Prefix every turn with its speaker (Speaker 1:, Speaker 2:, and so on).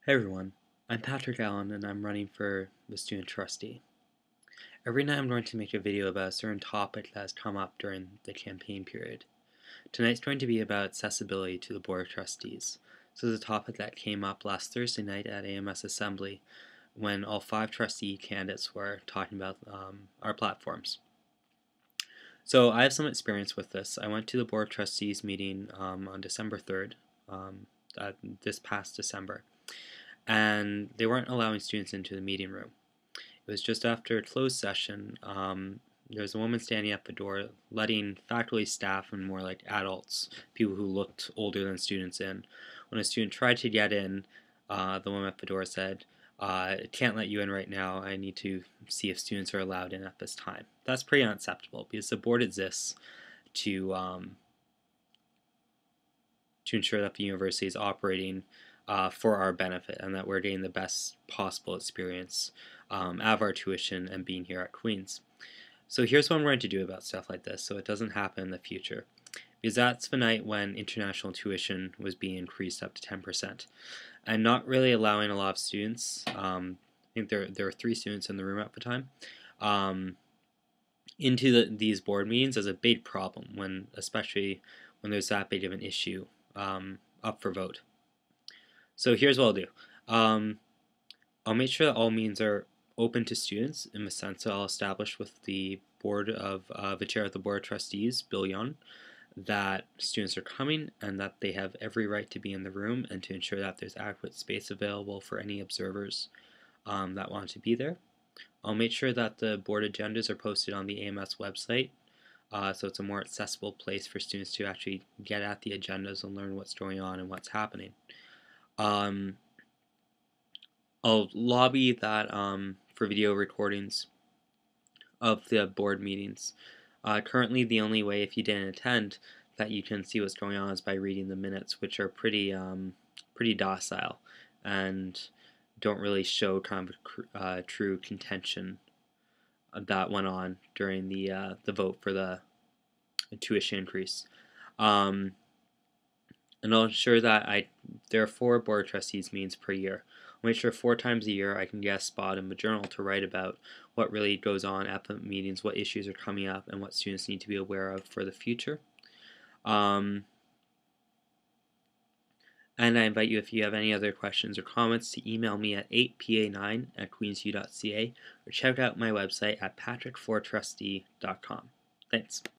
Speaker 1: Hey everyone, I'm Patrick Allin and I'm running for the student trustee. Every night I'm going to make a video about a certain topic that has come up during the campaign period. Tonight's going to be about accessibility to the Board of Trustees. This is a topic that came up last Thursday night at AMS Assembly when all 5 trustee candidates were talking about our platforms. So I have some experience with this. I went to the Board of Trustees meeting on December 3rd, this past December, and they weren't allowing students into the meeting room. It was just after a closed session. There was a woman standing at the door letting faculty, staff, and more like adults, people who looked older than students in. When a student tried to get in, the woman at the door said, "I can't let you in right now. I need to see if students are allowed in at this time." That's pretty unacceptable because the board exists to ensure that the university is operating for our benefit and that we're getting the best possible experience out of our tuition and being here at Queen's. So here's what I'm going to do about stuff like this so it doesn't happen in the future. Because that's the night when international tuition was being increased up to 10%. And not really allowing a lot of students, I think there were 3 students in the room at the time, into these board meetings is a big problem, especially when there's that big of an issue up for vote. So here's what I'll do. I'll make sure that all meetings are open to students in the sense that I'll establish with the chair of the Board of Trustees, Bill Young, that students are coming and that they have every right to be in the room and to ensure that there's adequate space available for any observers that want to be there. I'll make sure that the board agendas are posted on the AMS website so it's a more accessible place for students to actually get at the agendas and learn what's going on and what's happening. I'll lobby that for video recordings of the board meetings. Currently, the only way, if you didn't attend, that you can see what's going on is by reading the minutes, which are pretty docile and don't really show kind of true contention that went on during the vote for the tuition increase. And I'll ensure that there are 4 board of trustees meetings per year. I'll make sure 4 times a year I can get a spot in the journal to write about what really goes on at the meetings, what issues are coming up, and what students need to be aware of for the future. And I invite you, if you have any other questions or comments, to email me at 8pa9@queensu.ca or check out my website at patrick4trustee.com. Thanks.